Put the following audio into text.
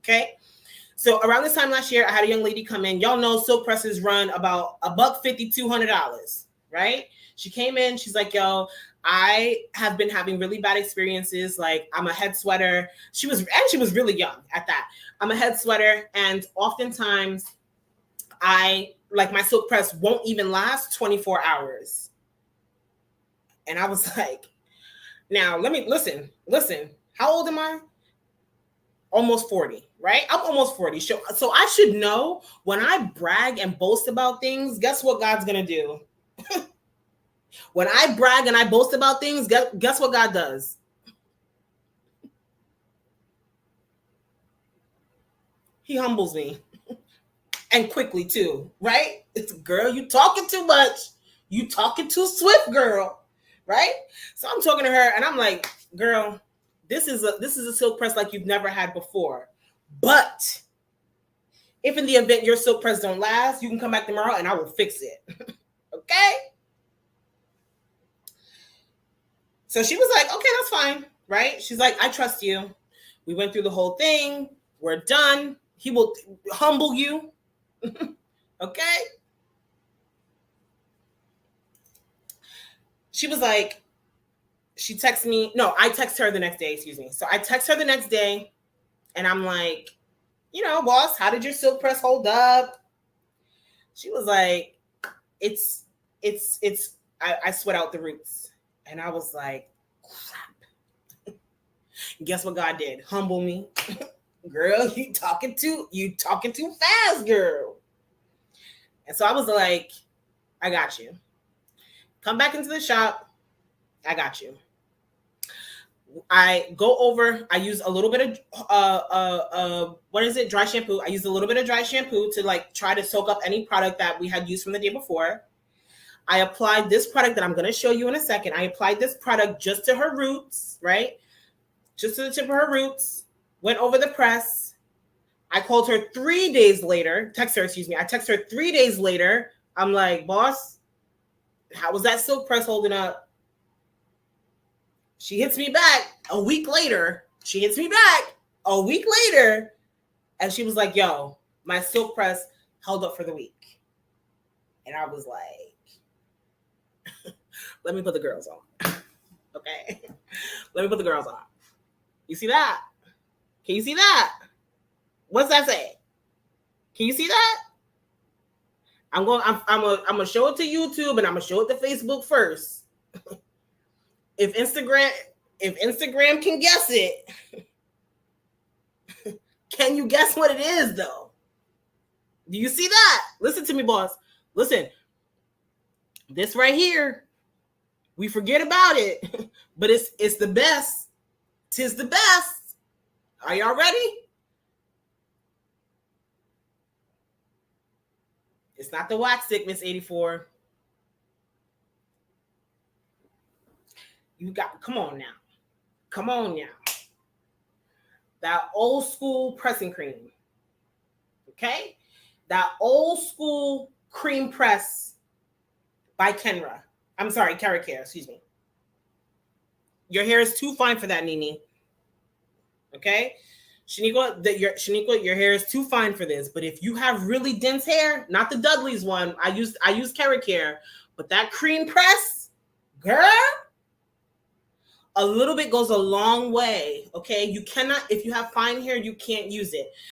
Okay. So around this time last year, I had a young lady come in. Y'all know silk presses run about $150, $200, right? She came in. She's like, yo, I have been having really bad experiences. Like, I'm a head sweater. She was really young at that. I'm a head sweater. And oftentimes my silk press won't even last 24 hours. And I was like, now let me listen. How old am I? Almost 40, right? I'm almost 40. So I should know when I brag and boast about things, guess what God's going to do? When I brag and I boast about things, guess what God does? He humbles me. And quickly too, right? It's, girl, you talking too much. You talking too swift, girl, right? So I'm talking to her and I'm like, girl, this is a silk press like you've never had before. But if in the event your silk press don't last, you can come back tomorrow and I will fix it. Okay? So she was like, okay, that's fine, right? She's like, I trust you. We went through the whole thing. We're done. He will humble you. Okay? She was like, she texted me. No, I text her the next day, excuse me. So I text her the next day and I'm like, you know, boss, how did your silk press hold up? She was like, I sweat out the roots. And I was like, crap. Guess what God did? Humble me. Girl, you talking too fast, girl. And so I was like, I got you. Come back into the shop. I got you. I go over, I use a little bit of dry shampoo. I used a little bit of dry shampoo to like try to soak up any product that we had used from the day before. I applied this product that I'm going to show you in a second. I applied this product just to her roots, right? Just to the tip of her roots. Went over the press. I called her 3 days later. I text her 3 days later. I'm like, boss, how was that silk press holding up? She hits me back a week later. And she was like, yo, my silk press held up for the week. And I was like, let me put the girls on. Okay. Let me put the girls on. You see that? Can you see that? What's that say? Can you see that? I'm gonna show it to YouTube and I'm gonna show it to Facebook first. If Instagram can guess it, can you guess what it is though? Do you see that? Listen to me, boss. Listen. This right here, we forget about it, but it's the best. 'Tis the best. Are y'all ready? It's not the wax stick, Miss 84. You got, come on now. That old school pressing cream. Okay? That old school cream press by Kenra. I'm sorry, Keracare, excuse me. Your hair is too fine for that, Nini. Okay? Shaniqua, your hair is too fine for this. But if you have really dense hair, not the Dudley's one, I use Keracare, but that cream press, girl, a little bit goes a long way. Okay? You cannot, if you have fine hair, you can't use it.